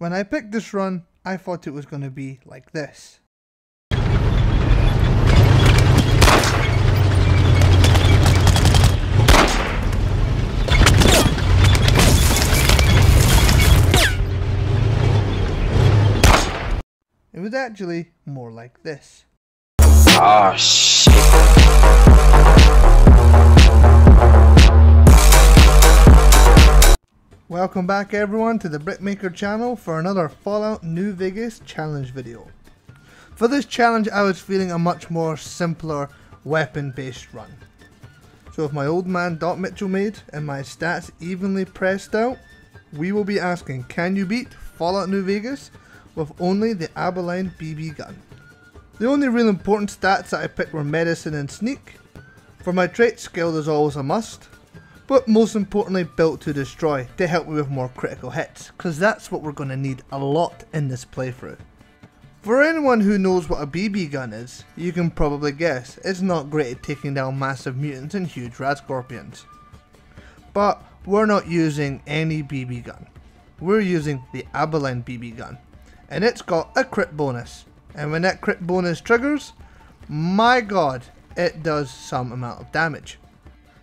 When I picked this run, I thought it was going to be like this. It was actually more like this. Oh shit. Welcome back everyone to the Brickmaker channel for another Fallout New Vegas challenge video. For this challenge I was feeling a much more simpler weapon based run. So if my old man Dot Mitchell made and my stats evenly pressed out, we will be asking, can you beat Fallout New Vegas with only the Abilene BB gun? The only real important stats that I picked were medicine and sneak. For my trait, skill is always a must, but most importantly built to destroy to help me with more critical hits, because that's what we're going to need a lot in this playthrough. For anyone who knows what a BB gun is, you can probably guess it's not great at taking down massive mutants and huge rad scorpions. But we're not using any BB gun, we're using the Abilene BB gun, and it's got a crit bonus. And when that crit bonus triggers, my god, it does some amount of damage.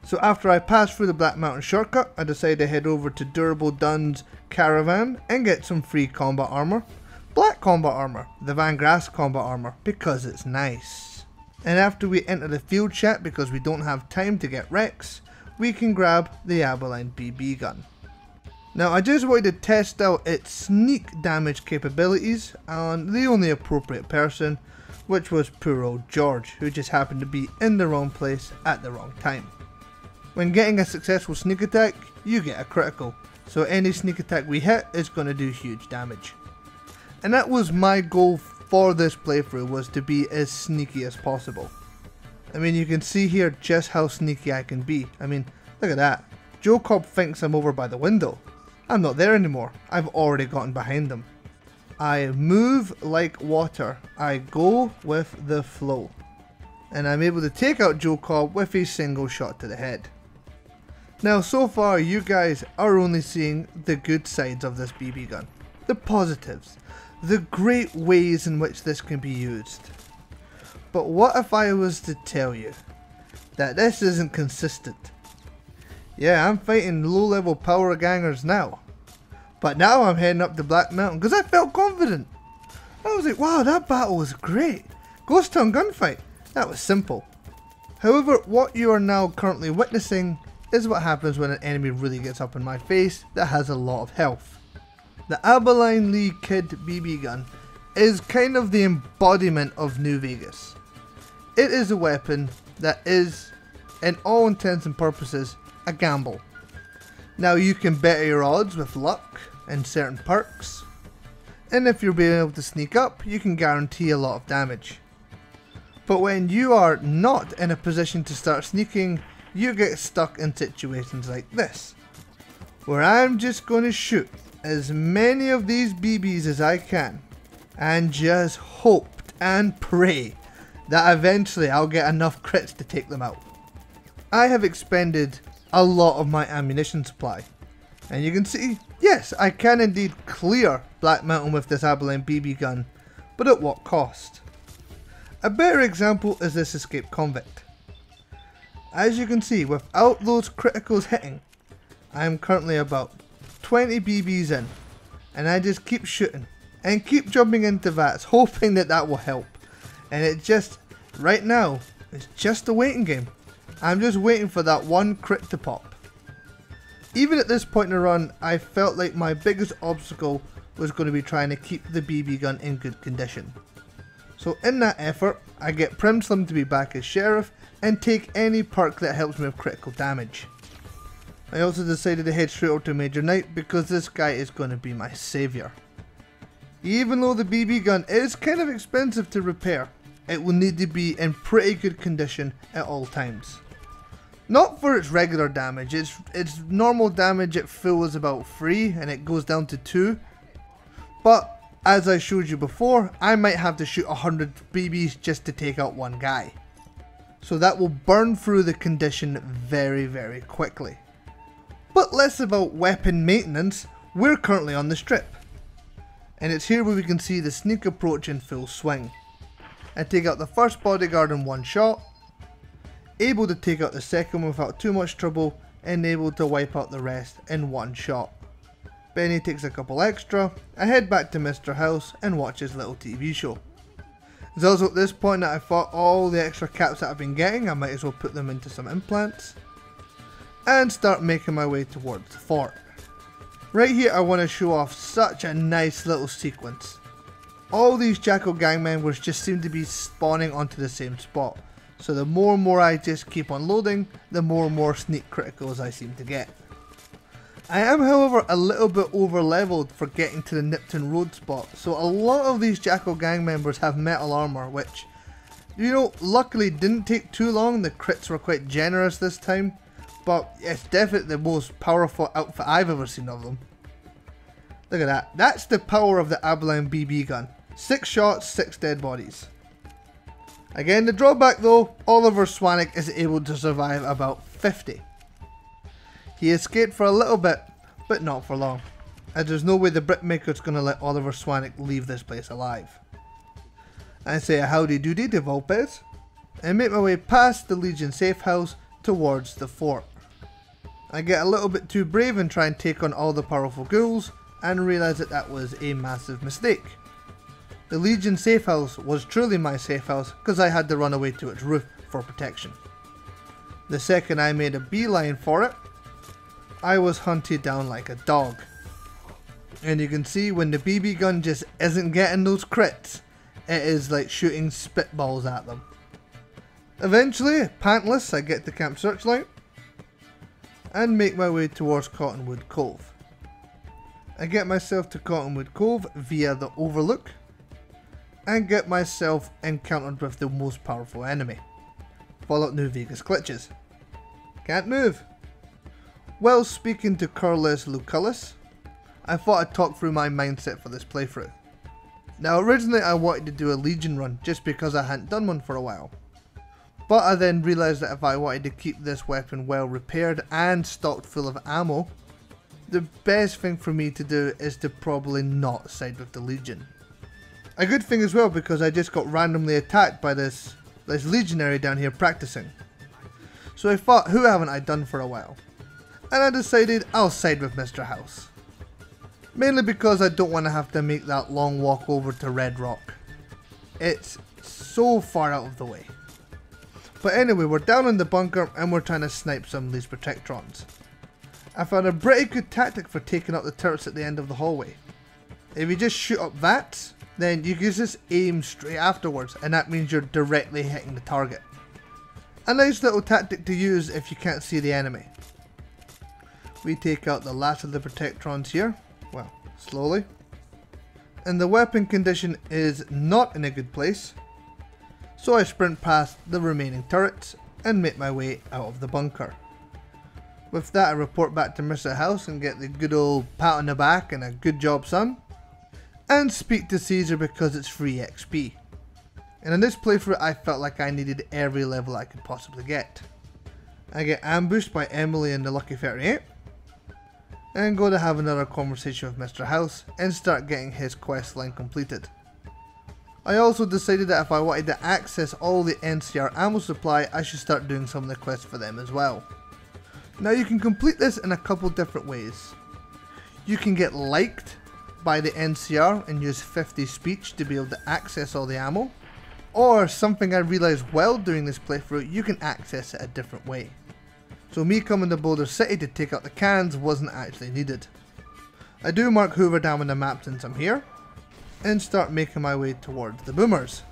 So after I passed through the Black Mountain shortcut, I decided to head over to Durable Dunn's caravan and get some free combat armor. Black combat armor, the Van Grass combat armor, because it's nice. And after we enter the field chat, because we don't have time to get Rex, we can grab the Abilene BB gun. Now I just wanted to test out its sneak damage capabilities on the only appropriate person, which was poor old George, who just happened to be in the wrong place at the wrong time. When getting a successful sneak attack, you get a critical, so any sneak attack we hit is going to do huge damage. And that was my goal for this playthrough, was to be as sneaky as possible. I mean, you can see here just how sneaky I can be. I mean, look at that. Joe Cobb thinks I'm over by the window. I'm not there anymore, I've already gotten behind them. I move like water, I go with the flow. And I'm able to take out Joe Cobb with a single shot to the head. Now so far you guys are only seeing the good sides of this BB gun. The positives, the great ways in which this can be used. But what if I was to tell you that this isn't consistent? Yeah, I'm fighting low level power gangers now. But now I'm heading up to Black Mountain because I felt confident. I was like, wow, that battle was great. Ghost town gunfight. That was simple. However, what you are now currently witnessing is what happens when an enemy really gets up in my face that has a lot of health. The Abilene Lee Kid BB gun is kind of the embodiment of New Vegas. It is a weapon that is, in all intents and purposes, a gamble. Now you can better your odds with luck and certain perks, and if you're being able to sneak up, you can guarantee a lot of damage. But when you are not in a position to start sneaking, you get stuck in situations like this, where I'm just going to shoot as many of these BBs as I can, and just hope and pray that eventually I'll get enough crits to take them out. I have expended a lot of my ammunition supply, and you can see, yes, I can indeed clear Black Mountain with this Abilene BB gun, but at what cost? A better example is this escaped convict. As you can see, without those criticals hitting, I am currently about 20 BBs in, and I just keep shooting and keep jumping into vats hoping that that will help, and it just, right now, it's just a waiting game. I'm just waiting for that one crit to pop. Even at this point in the run, I felt like my biggest obstacle was going to be trying to keep the BB gun in good condition. So in that effort, I get Prim Slim to be back as sheriff and take any perk that helps me with critical damage. I also decided to head straight over to Major Knight because this guy is going to be my saviour. Even though the BB gun is kind of expensive to repair, it will need to be in pretty good condition at all times. Not for its regular damage, its normal damage at full is about 3 and it goes down to 2. But as I showed you before, I might have to shoot 100 BBs just to take out one guy. So that will burn through the condition very, very quickly. But less about weapon maintenance, we're currently on the strip. and it's here where we can see the sneak approach in full swing. I take out the first bodyguard in one shot, able to take out the second one without too much trouble, and able to wipe out the rest in one shot. Benny takes a couple extra. I head back to Mr. House and watch his little TV show. It's also at this point that I thought all the extra caps that I've been getting, I might as well put them into some implants and start making my way towards the fort. Right here I want to show off such a nice little sequence. All these Jackal gang members just seem to be spawning onto the same spot, so the more and more I just keep on loading, the more and more sneak criticals I seem to get. I am however a little bit over leveled for getting to the Nipton Road spot, so a lot of these Jackal gang members have metal armor, which, you know, luckily didn't take too long. The crits were quite generous this time, but it's definitely the most powerful outfit I've ever seen of them. Look at that, that's the power of the Abilene BB gun. 6 shots, 6 dead bodies. Again, the drawback though, Oliver Swanwick is able to survive about 50. He escaped for a little bit, but not for long, as there's no way the Brickmaker's going to let Oliver Swanwick leave this place alive. I say a howdy doody to Volpez, and make my way past the Legion safe house towards the fort. I get a little bit too brave and try and take on all the powerful ghouls, and realise that that was a massive mistake. The Legion safe house was truly my safe house because I had to run away to its roof for protection. The second I made a beeline for it, I was hunted down like a dog. And you can see when the BB gun just isn't getting those crits, it is like shooting spitballs at them. Eventually, pantless, I get to Camp Searchlight and make my way towards Cottonwood Cove. I get myself to Cottonwood Cove via the Overlook and get myself encountered with the most powerful enemy. Fallout New Vegas glitches. Can't move. While speaking to Curlis Lucullus, I thought I'd talk through my mindset for this playthrough. Now originally I wanted to do a Legion run just because I hadn't done one for a while. But I then realised that if I wanted to keep this weapon well repaired and stocked full of ammo, the best thing for me to do is to probably not side with the Legion. A good thing as well because I just got randomly attacked by this legionary down here practicing. So I thought, who haven't I done for a while? And I decided I'll side with Mr. House. Mainly because I don't want to have to make that long walk over to Red Rock. It's so far out of the way. But anyway, we're down in the bunker and we're trying to snipe some of these Protectrons. I found a pretty good tactic for taking out the turrets at the end of the hallway. If you just shoot up that, then you can just aim straight afterwards, and that means you're directly hitting the target. A nice little tactic to use if you can't see the enemy. We take out the last of the Protectrons here, well, slowly. And the weapon condition is not in a good place, so I sprint past the remaining turrets and make my way out of the bunker. With that I report back to Mr. House and get the good old pat on the back and a good job son, and speak to Caesar because it's free XP. And in this playthrough I felt like I needed every level I could possibly get. I get ambushed by Emily and the Lucky 38, and go to have another conversation with Mr. House and start getting his quest line completed. I also decided that if I wanted to access all the NCR ammo supply, I should start doing some of the quests for them as well. Now you can complete this in a couple different ways. You can get liked by the NCR and use 50 speech to be able to access all the ammo, or something I realised while doing this playthrough, you can access it a different way. So me coming to Boulder City to take out the cans wasn't actually needed. I do mark Hoover down on the map since I'm here, and start making my way towards the boomers.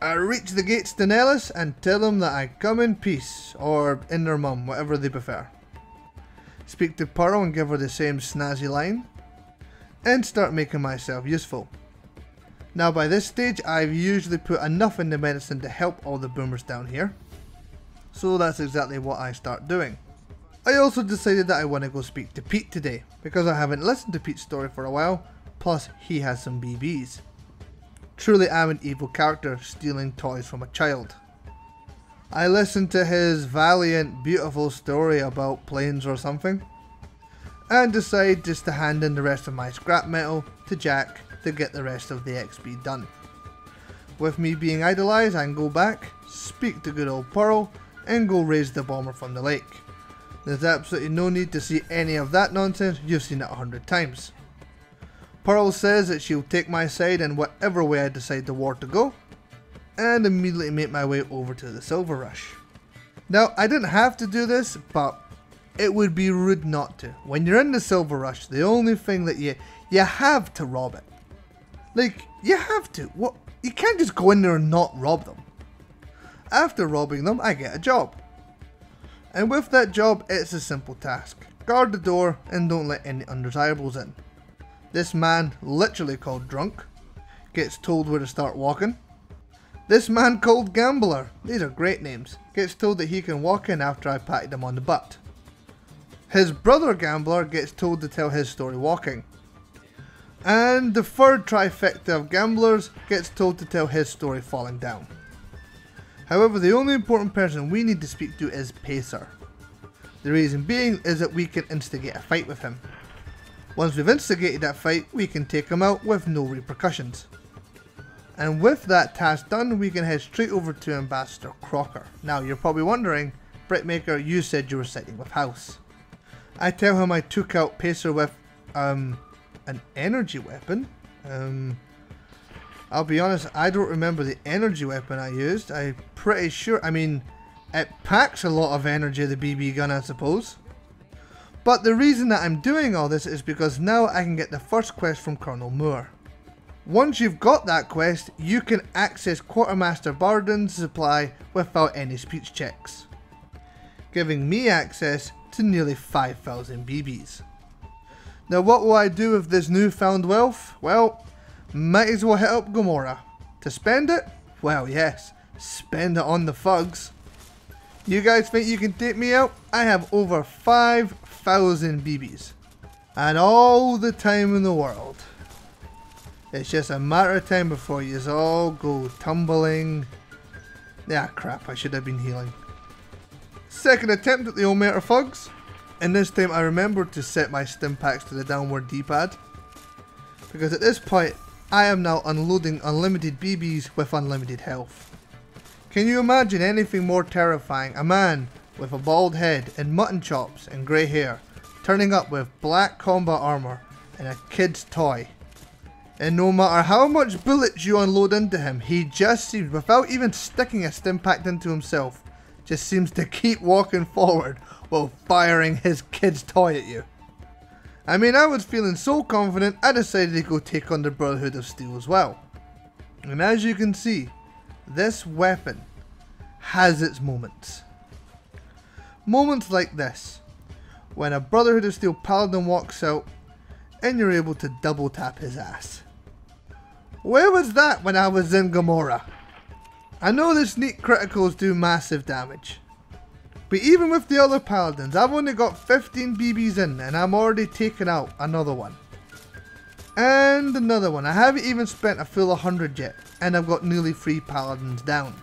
I reach the gates to Nellis and tell them that I come in peace, or in their mum, whatever they prefer. Speak to Pearl and give her the same snazzy line, and start making myself useful. Now by this stage I've usually put enough in the medicine to help all the boomers down here, so that's exactly what I start doing. I also decided that I want to go speak to Pete today, because I haven't listened to Pete's story for a while, plus he has some BBs. Truly I'm an evil character stealing toys from a child. I listened to his valiant, beautiful story about planes or something, and decide just to hand in the rest of my scrap metal to Jack to get the rest of the XP done. With me being idolized, I can go back, speak to good old Pearl, and go raise the bomber from the lake. There's absolutely no need to see any of that nonsense, you've seen it 100 times. Pearl says that she'll take my side in whatever way I decide the war to go, and immediately make my way over to the Silver Rush. Now, I didn't have to do this, but it would be rude not to. When you're in the Silver Rush, the only thing that you have to rob it. Like, you have to. What? You can't just go in there and not rob them. After robbing them, I get a job. And with that job, it's a simple task. Guard the door and don't let any undesirables in. This man, literally called Drunk, gets told where to start walking. This man called Gambler, these are great names, gets told that he can walk in after I patted him on the butt. His brother Gambler gets told to tell his story walking. And the third trifecta of gamblers gets told to tell his story falling down. However, the only important person we need to speak to is Pacer. The reason being is that we can instigate a fight with him. Once we've instigated that fight, we can take him out with no repercussions. And with that task done, we can head straight over to Ambassador Crocker. Now, you're probably wondering, Brickmaker, you said you were siding with House. I tell him I took out Pacer with, an energy weapon. I'll be honest, I don't remember the energy weapon I used. I'm pretty sure, I mean, it packs a lot of energy, the BB gun, I suppose. But the reason that I'm doing all this is because now I can get the first quest from Colonel Moore. Once you've got that quest, you can access Quartermaster Barden's supply without any speech checks, giving me access to nearly 5,000 BBs. Now what will I do with this newfound wealth? Well, might as well hit up Gomorrah. To spend it? Well yes, spend it on the thugs. You guys think you can take me out? I have over 5,000 BBs. And all the time in the world. It's just a matter of time before you all go tumbling. Yeah, crap, I should have been healing. Second attempt at the old meter thugs. And this time I remembered to set my stim packs to the downward D-pad. Because at this point, I am now unloading unlimited BBs with unlimited health. Can you imagine anything more terrifying? A man with a bald head and mutton chops and grey hair turning up with black combat armor and a kid's toy. And no matter how much bullets you unload into him, he just seems, without even sticking a stim pack into himself, just seems to keep walking forward while firing his kid's toy at you. I mean, I was feeling so confident, I decided to go take on the Brotherhood of Steel as well. And as you can see, this weapon has its moments. Moments like this, when a Brotherhood of Steel paladin walks out and you're able to double tap his ass. Where was that when I was in Gomorrah? I know the sneak criticals do massive damage, but even with the other paladins, I've only got 15 BBs in and I'm already taking out another one. And another one. I haven't even spent a full 100 yet, and I've got nearly 3 paladins down.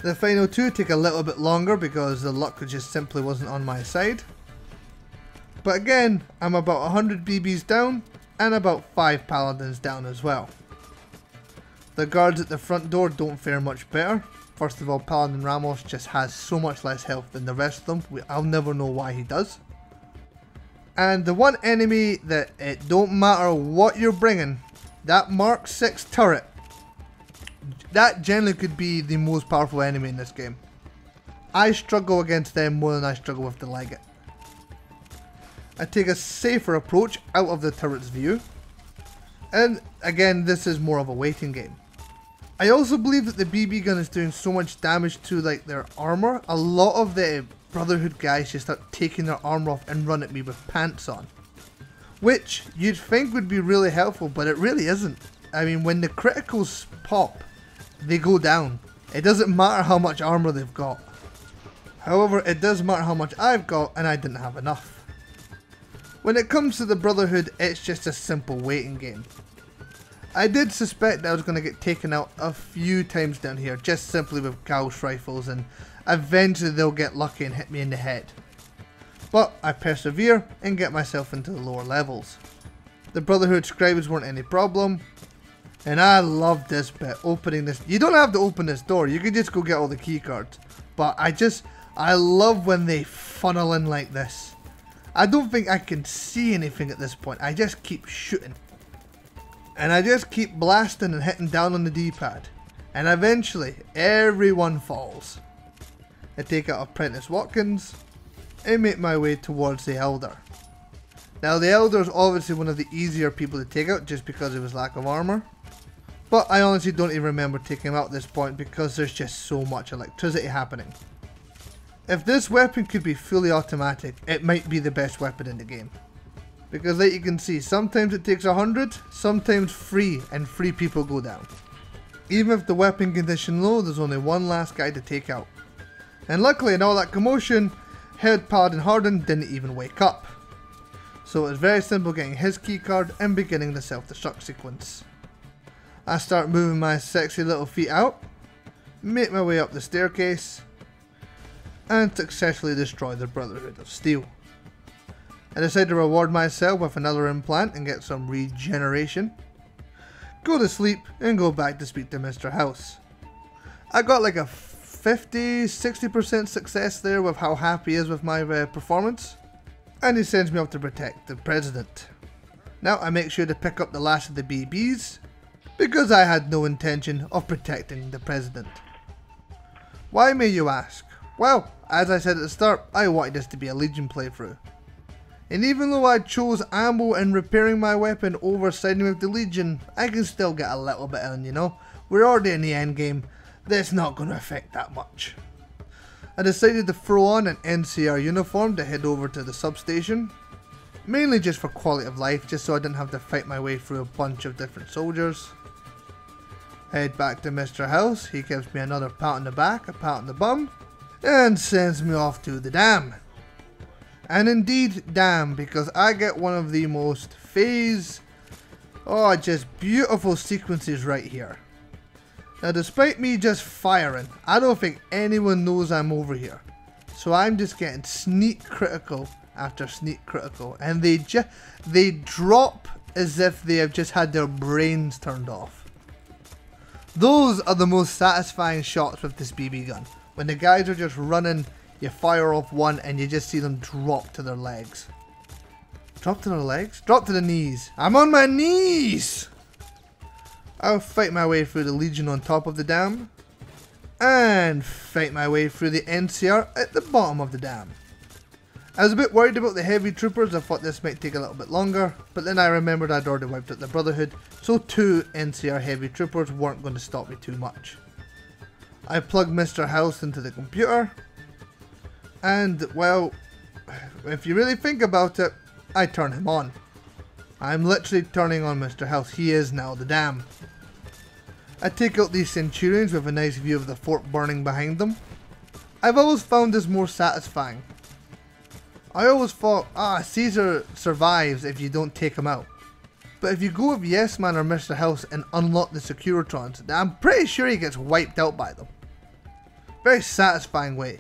The final 2 take a little bit longer because the luck just simply wasn't on my side. But again, I'm about 100 BBs down and about 5 paladins down as well. The guards at the front door don't fare much better. First of all, Paladin Ramos just has so much less health than the rest of them. I'll never know why he does. And the one enemy that it don't matter what you're bringing, that Mark 6 turret, that generally could be the most powerful enemy in this game. I struggle against them more than I struggle with the Legate. I take a safer approach out of the turret's view. And again, this is more of a waiting game. I also believe that the BB gun is doing so much damage to like their armor. A lot of the Brotherhood guys just start taking their armor off and run at me with pants on. Which you'd think would be really helpful, but it really isn't. I mean, when the criticals pop, they go down. It doesn't matter how much armor they've got. However, it does matter how much I've got, and I didn't have enough. When it comes to the Brotherhood, it's just a simple waiting game. I did suspect that I was going to get taken out a few times down here, just simply with Gauss rifles, and eventually they'll get lucky and hit me in the head. But I persevere and get myself into the lower levels. The Brotherhood scribes weren't any problem. And I love this bit, opening this. You don't have to open this door, you can just go get all the key cards. But I love when they funnel in like this. I don't think I can see anything at this point, I just keep shooting. And I just keep blasting and hitting down on the D-pad. And eventually, everyone falls. I take out Apprentice Watkins and make my way towards the Elder. Now the Elder is obviously one of the easier people to take out just because of his lack of armor. But I honestly don't even remember taking him out at this point because there's just so much electricity happening. If this weapon could be fully automatic, it might be the best weapon in the game. Because like you can see, sometimes it takes 100, sometimes 3, and 3 people go down. Even if the weapon condition low, there's only one last guy to take out. And luckily in all that commotion, Head Paladin Harden didn't even wake up. So it was very simple getting his keycard and beginning the self-destruct sequence. I start moving my sexy little feet out, make my way up the staircase, and successfully destroy the Brotherhood of Steel. I decide to reward myself with another implant and get some regeneration. Go to sleep and go back to speak to Mr. House. I got like a 50-60% success there with how happy he is with my performance. And he sends me off to protect the President. Now I make sure to pick up the last of the BBs, because I had no intention of protecting the President. Why, may you ask? Well, as I said at the start, I wanted this to be a Legion playthrough. And even though I chose ammo and repairing my weapon over siding with the Legion, I can still get a little bit in, you know. We're already in the end game, that's not going to affect that much. I decided to throw on an NCR uniform to head over to the substation. Mainly just for quality of life, just so I didn't have to fight my way through a bunch of different soldiers. Head back to Mr. House, he gives me another pat on the back, a pat on the bum, and sends me off to the dam. And indeed dam, because I get one of the most just beautiful sequences right here. Now despite me just firing, I don't think anyone knows I'm over here. So I'm just getting sneak critical after sneak critical, and they drop as if they have just had their brains turned off. Those are the most satisfying shots with this BB gun. When the guys are just running, you fire off one and you just see them drop to their legs. Drop to their legs? Drop to the knees. I'm on my knees! I'll fight my way through the Legion on top of the dam, and fight my way through the NCR at the bottom of the dam. I was a bit worried about the heavy troopers, I thought this might take a little bit longer, but then I remembered I'd already wiped out the Brotherhood, so 2 NCR heavy troopers weren't going to stop me too much. I plugged Mr. House into the computer, and well, if you really think about it, I turn him on. I'm literally turning on Mr. House, he is now the dam. I take out these Centurions with a nice view of the fort burning behind them. I've always found this more satisfying. I always thought, Caesar survives if you don't take him out. But if you go with Yes Man or Mr. House and unlock the Securitrons, then I'm pretty sure he gets wiped out by them. Very satisfying way.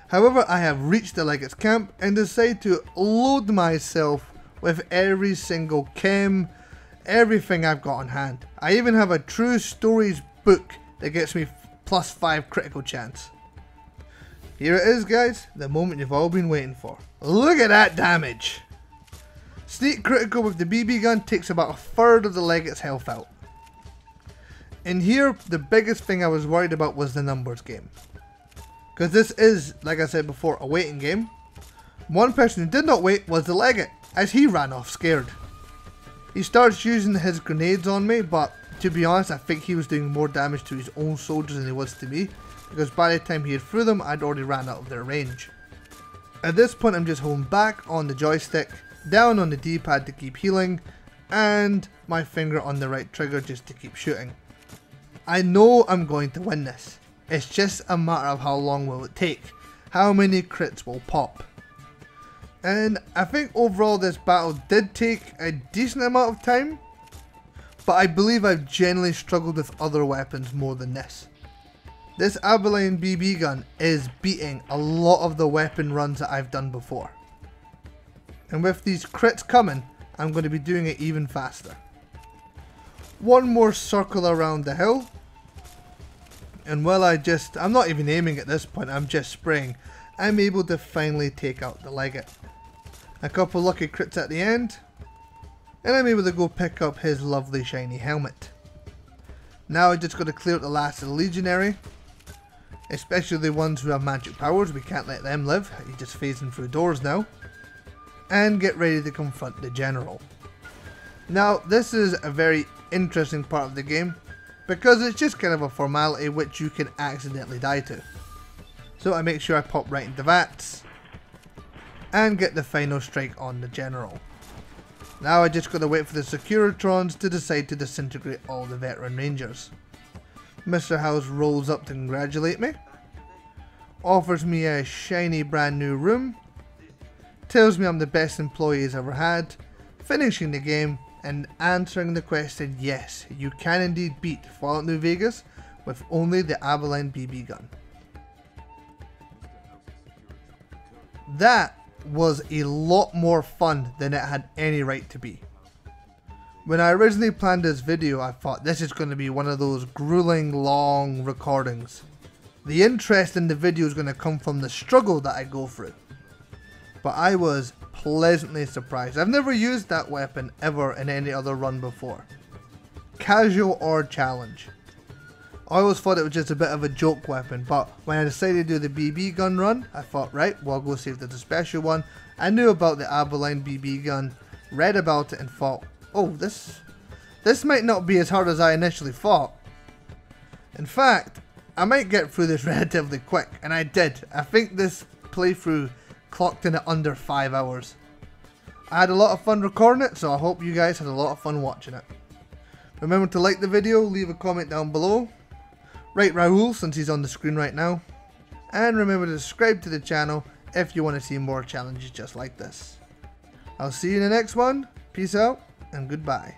However, I have reached the Legate's camp and decide to load myself with every single chem, everything I've got on hand. I even have a True Stories book that gets me +5 critical chance. Here it is, guys, the moment you've all been waiting for. Look at that damage! Sneak critical with the BB gun takes about a third of the Legate's health out. And here, the biggest thing I was worried about was the numbers game. Because this is, like I said before, a waiting game. One person who did not wait was the Legate, as he ran off scared. He starts using his grenades on me, but to be honest, I think he was doing more damage to his own soldiers than he was to me, because by the time he had threw them, I'd already ran out of their range. At this point, I'm just holding back on the joystick, down on the D-pad to keep healing, and my finger on the right trigger just to keep shooting. I know I'm going to win this. It's just a matter of how long will it take, how many crits will pop. And I think overall this battle did take a decent amount of time, but I believe I've generally struggled with other weapons more than this. This Abilene BB gun is beating a lot of the weapon runs that I've done before. And with these crits coming, I'm going to be doing it even faster. One more circle around the hill. And while I'm not even aiming at this point, I'm just spraying, I'm able to finally take out the Legate. A couple lucky crits at the end, and I'm able to go pick up his lovely shiny helmet. Now I just got to clear out the last of the Legionary, especially the ones who have magic powers. We can't let them live, he's just phasing through doors now. And get ready to confront the General. Now this is a very interesting part of the game, because it's just kind of a formality which you can accidentally die to. So I make sure I pop right into VATS and get the final strike on the General. Now I just gotta wait for the Securitrons to decide to disintegrate all the veteran rangers. Mr. House rolls up to congratulate me, offers me a shiny brand new room, tells me I'm the best employee he's ever had, finishing the game and answering the question, yes, you can indeed beat Fallout New Vegas with only the Abilene BB gun. That was a lot more fun than it had any right to be. When I originally planned this video, I thought this is going to be one of those grueling long recordings. The interest in the video is going to come from the struggle that I go through. But I was pleasantly surprised. I've never used that weapon ever in any other run before. Casual or challenge. I always thought it was just a bit of a joke weapon, but when I decided to do the BB gun run, I thought, right, well, I'll go see if there's a special one. I knew about the Abilene BB gun, read about it and thought, oh, this might not be as hard as I initially thought. In fact, I might get through this relatively quick, and I did. I think this playthrough clocked in at under 5 hours. I had a lot of fun recording it, so I hope you guys had a lot of fun watching it. Remember to like the video, leave a comment down below, rate Raoul since he's on the screen right now, and remember to subscribe to the channel if you want to see more challenges just like this. I'll see you in the next one, peace out and goodbye.